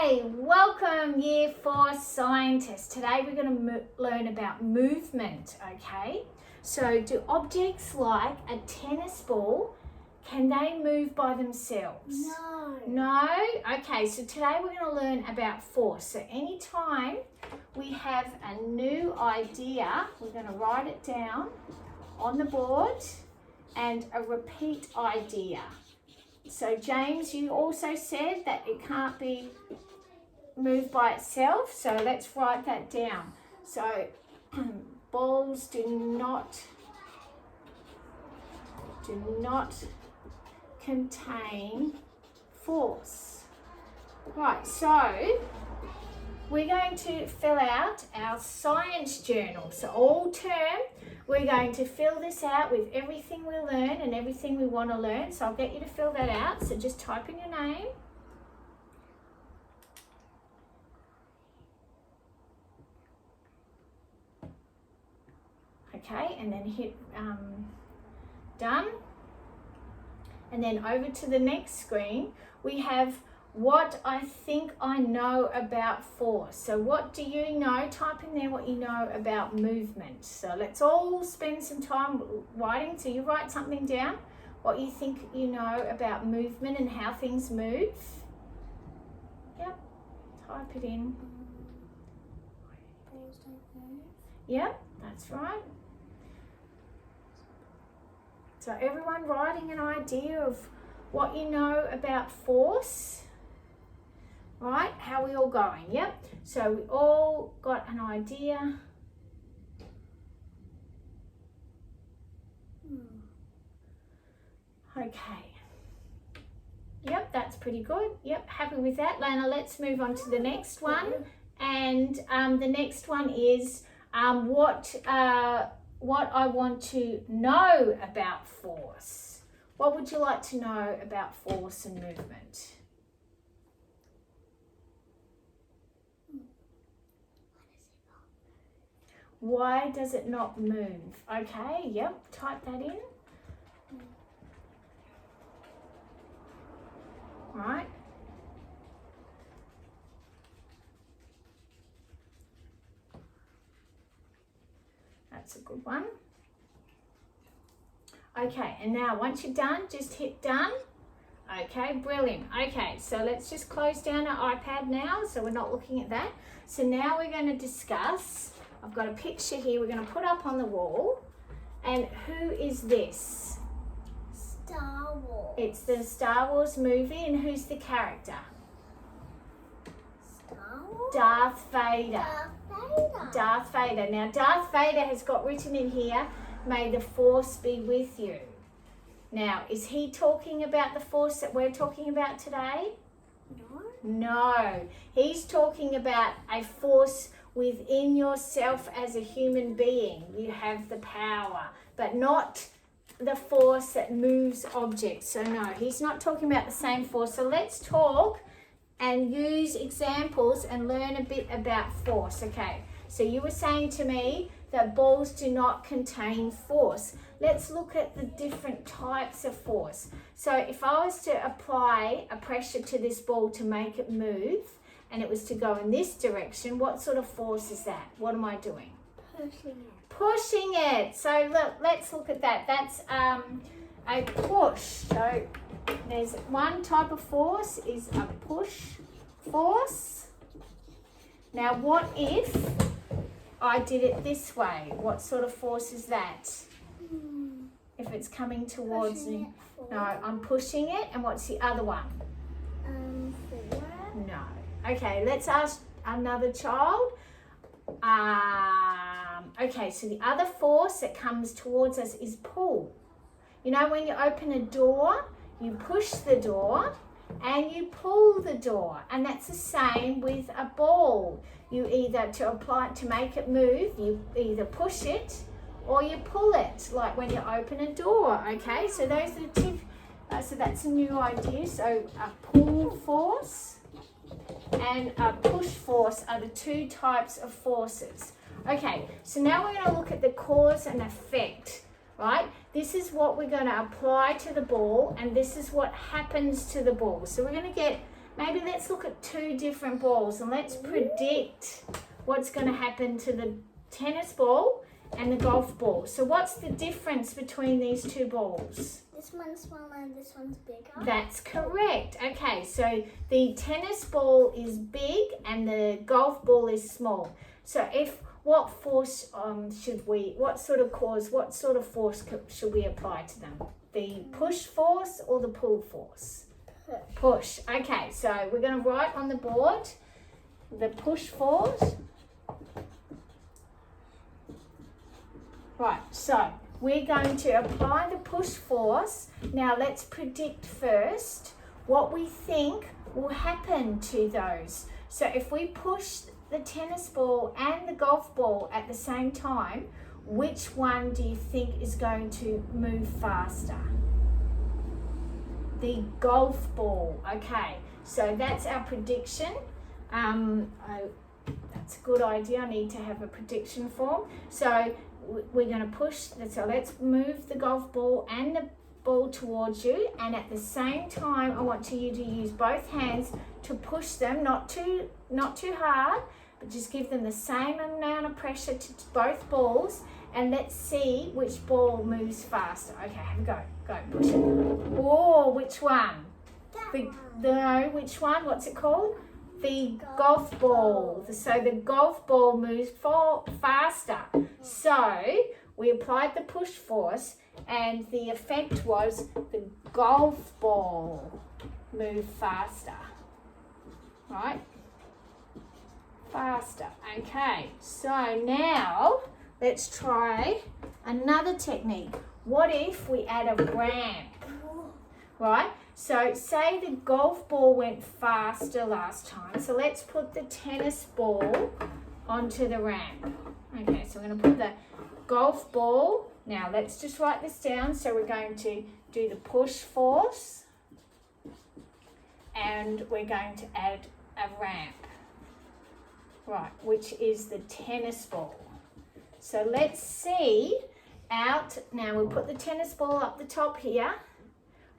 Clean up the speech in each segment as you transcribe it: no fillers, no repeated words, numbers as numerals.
Okay, welcome Year 4 scientists. Today we're going to learn about movement, okay? So do objects like a tennis ball, can they move by themselves? No. No? Okay, so today we're going to learn about force. So anytime we have a new idea, we're going to write it down on the board and a repeat idea. So James, you also said that it can't be moved by itself, so let's write that down. So balls do not contain force. Right, so we're going to fill out our science journal. So all term we're going to fill this out with everything we learn and everything we want to learn. So I'll get you to fill that out. So just type in your name. Okay, and then hit done. And then over to the next screen, we have what I think I know about force. So what do you know? Type in there what you know about movement. So let's all spend some time writing. So you write something down, what you think you know about movement and how things move. Yep, type it in. Balls don't move. Yep, that's right. So everyone writing an idea of what you know about force. Right, how are we all going? Yep, so we all got an idea. Okay. Yep, that's pretty good. Yep, happy with that. Lana, let's move on to the next one. And the next one is what I want to know about force. What would you like to know about force and movement? Why does it not move? Okay, yep, type that in. Right. That's a good one. Okay, and now once you're done, just hit done. Okay, brilliant. Okay, so let's just close down our iPad now, so we're not looking at that. So now we're going to discuss, I've got a picture here we're going to put up on the wall. And who is this? Star Wars. It's the Star Wars movie, and who's the character? Star Wars? Darth Vader. Darth Vader. Darth Vader. Now, Darth Vader has got written in here, may the force be with you. Now, is he talking about the force that we're talking about today? No. No. He's talking about a force within yourself as a human being. You have the power, but not the force that moves objects. So no, he's not talking about the same force. So let's talk and use examples and learn a bit about force. Okay, so you were saying to me that balls do not contain force. Let's look at the different types of force. So if I was to apply a pressure to this ball to make it move, and it was to go in this direction, what sort of force is that? What am I doing? Pushing it. Pushing it. So look, let's look at that. That's a push. So there's one type of force is a push force. Now what if I did it this way? What sort of force is that? If it's coming towards me. No, I'm pushing it. And what's the other one? Forward. No. Okay, let's ask another child. Okay, so the other force that comes towards us is pull. You know, when you open a door, you push the door and you pull the door. And that's the same with a ball. You either, to apply it to make it move, you either push it or you pull it, like when you open a door. Okay, so those are the two. So that's a new idea. So a pull force and a push force are the two types of forces. Okay, so now we're going to look at the cause and effect, right? This is what we're going to apply to the ball, and this is what happens to the ball. So we're going to get maybe let's look at two different balls and let's predict what's going to happen to the tennis ball and the golf ball. So what's the difference between these two balls? This one's smaller and this one's bigger. That's correct. Okay, so the tennis ball is big and the golf ball is small. So what force what sort of force should we apply to them? The push force or the pull force? Push. Okay, so we're going to write on the board the push force. Right, so we're going to apply the push force. Now let's predict first what we think will happen to those. So if we push the tennis ball and the golf ball at the same time, which one do you think is going to move faster? The golf ball. Okay, so that's our prediction. That's a good idea. I need to have a prediction form. So we're going to push. So let's move the golf ball and the ball towards you, and at the same time I want you to use both hands to push them, not too hard, but just give them the same amount of pressure to both balls, and let's see which ball moves faster. Okay, have a go. Go, push it. Oh, which one? Which one? What's it called? The golf ball. So the golf ball moves faster. So we applied the push force, and the effect was the golf ball moved faster. Right? Faster. Okay, so now let's try another technique. What if we add a ramp? Right? So say the golf ball went faster last time. So let's put the tennis ball onto the ramp. Okay, so we're going to put the golf ball. Now let's just write this down. So we're going to do the push force, and we're going to add a ramp. Right, which is the tennis ball. So let's see now we'll put the tennis ball up the top here.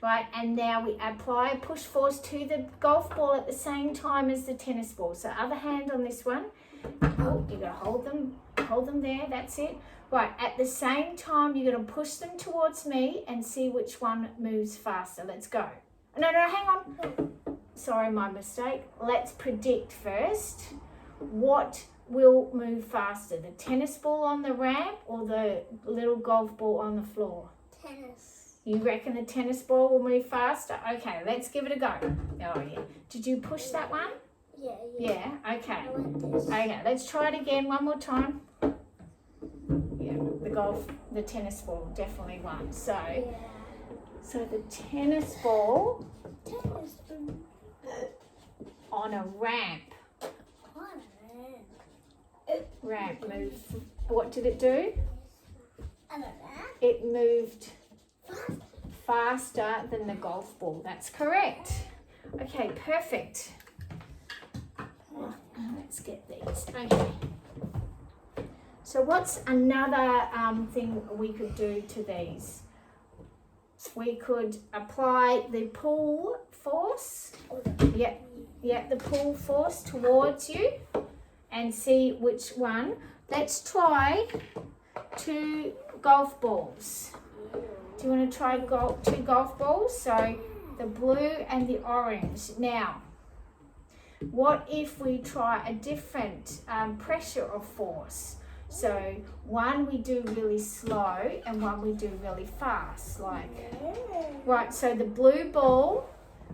Right, and now we apply a push force to the golf ball at the same time as the tennis ball. So other hand on this one. Oh, you're going to hold them there, that's it. Right, at the same time, you're going to push them towards me and see which one moves faster. Let's go. No, hang on. Sorry, my mistake. Let's predict first. What will move faster, the tennis ball on the ramp or the little golf ball on the floor? Tennis. You reckon the tennis ball will move faster? Okay, let's give it a go. Oh, yeah. Did you push that one? Yeah. Yeah, okay. I want this. Okay, let's try it again one more time. Yeah, the tennis ball definitely won. So the tennis ball on a ramp. Ramp moved. What did it do? It moved faster than the golf ball. That's correct. Okay, perfect. Let's get these. Okay. So what's another thing we could do to these? We could apply the pull force. Yeah, the pull force towards you and see which one. Let's try 2 golf balls. Do you want to try 2 golf balls? So the blue and the orange. Now, what if we try a different pressure of force? So one we do really slow and one we do really fast. Right, so the blue ball,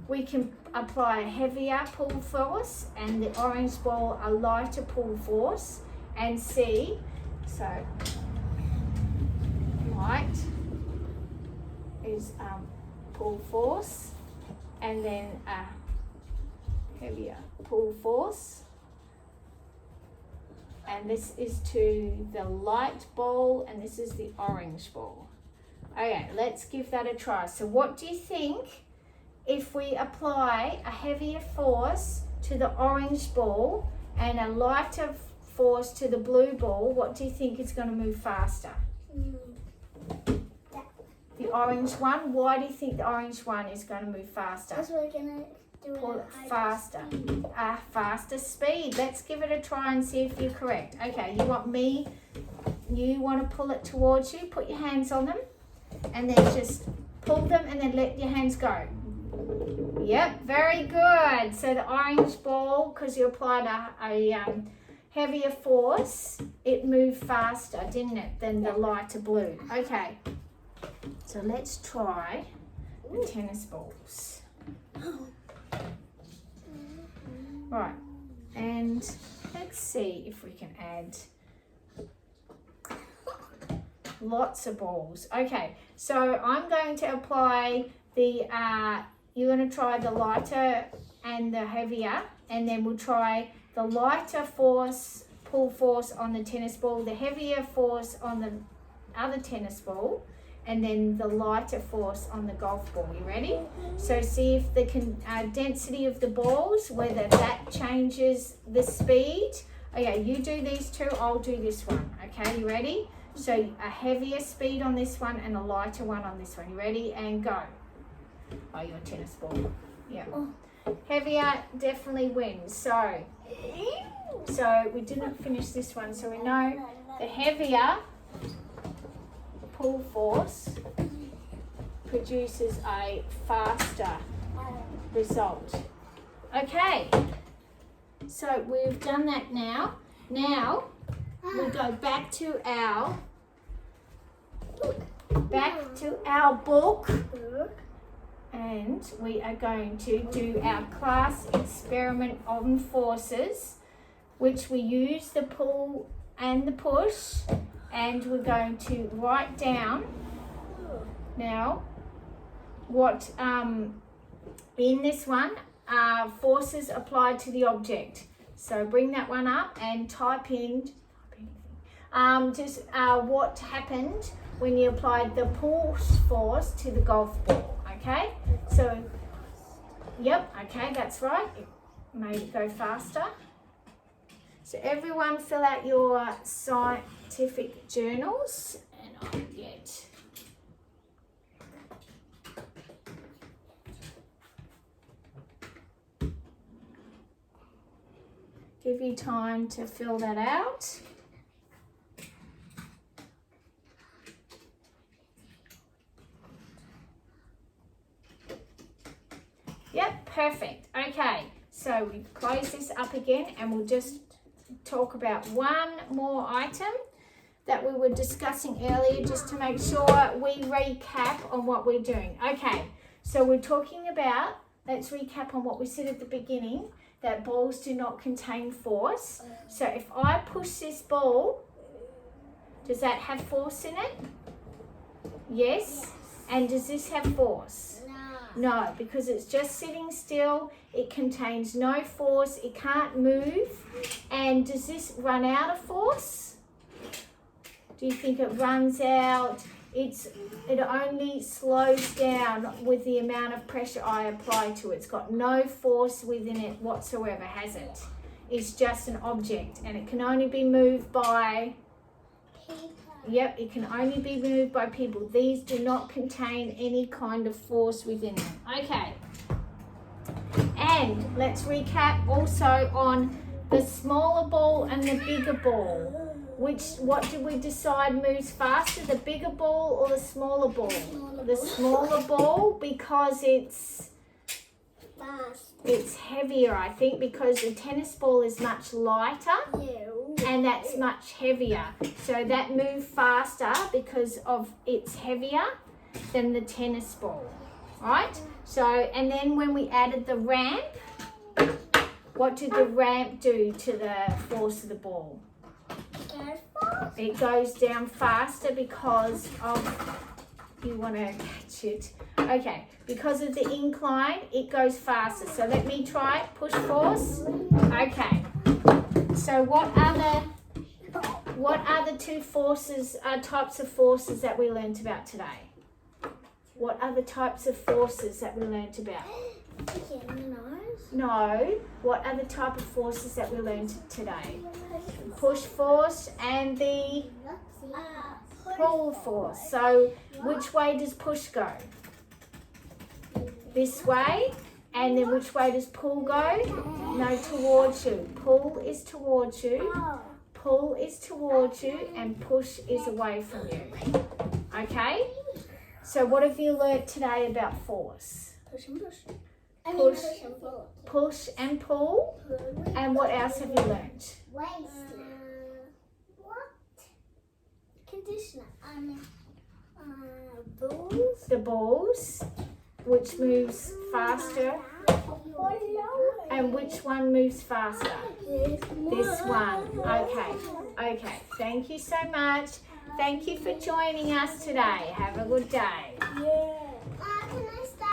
we can apply a heavier pull force, and the orange ball a lighter pull force, and see. So light is pull force, and then a heavier pull force, and this is to the light ball, and this is the orange ball. Okay, let's give that a try. So what do you think if we apply a heavier force to the orange ball and a lighter force to the blue ball? What do you think is going to move faster? The orange one. Why do you think the orange one is going to move faster? Because we're going to Do it pull at it higher faster. speed. A faster speed. Let's give it a try and see if you're correct. Okay, you want to pull it towards you, put your hands on them, and then just pull them and then let your hands go. Yep, very good. So the orange ball, because you applied a heavier force, it moved faster, didn't it, than the lighter blue. Okay, so let's try the tennis balls. Right, and let's see if we can add lots of balls. Okay, so I'm going to apply the, you're going to try the lighter and the heavier, and then we'll try the lighter force, pull force on the tennis ball, the heavier force on the other tennis ball, and then the lighter force on the golf ball. You ready? So see if the density of the balls, whether that changes the speed. Okay, you do these two, I'll do this one. Okay, you ready? So a heavier speed on this one and a lighter one on this one. You ready? And go. Oh, your tennis ball. Yeah. Heavier definitely wins. So we didn't finish this one. So we know the heavier pull force produces a faster result. Okay. So we've done that now. Now we go back to our book, and we are going to do our class experiment on forces, which we use the pull and the push, and we're going to write down now what in this one forces applied to the object. So bring that one up and type in what happened when you applied the pull force to the golf ball. Okay, so yep, okay, that's right, it made it go faster. So everyone fill out your scientific journals, and I'll get give you time to fill that out. Yep, perfect. Okay, so we close this up again, and we'll just talk about one more item that we were discussing earlier, just to make sure we recap on what we're doing. Okay, so we're talking about, let's recap on what we said at the beginning, that balls do not contain force. So if I push this ball, does that have force in it? Yes. And does this have force? No, because it's just sitting still. It contains no force. It can't move. And does this run out of force? Do you think it runs out? It only slows down with the amount of pressure I apply to it. It's got no force within it whatsoever, has it? It's just an object, and it can only be moved by people. Yep, it can only be moved by people. These do not contain any kind of force within them. Okay. And let's recap also on the smaller ball and the bigger ball. What did we decide moves faster, the bigger ball or the smaller ball? The smaller ball, because it's heavier, I think, because the tennis ball is much lighter and that's much heavier. So that moved faster because of it's heavier than the tennis ball, right? So, and then when we added the ramp, what did the ramp do to the force of the ball? It goes down faster because of, you want to catch it. Okay, because of the incline, it goes faster. So let me try it, push force. Okay, so what are the two forces, types of forces that we learnt about today? What are the types of forces that we learnt about? No, what are the type of forces that we learned today? Push force and the pull force. So which way does push go? This way, And then which way does pull go? No, towards you. Pull is towards you. Oh. Pull is towards you and push is away from you. Okay? So what have you learnt today about force? Push and push. Push. Push and pull. Push and pull. And what else have you learnt? What? Conditioner. Balls. The balls, which moves faster. And which one moves faster? This one. Okay. Okay. Thank you so much. Thank you for joining us today. Have a good day. Yeah.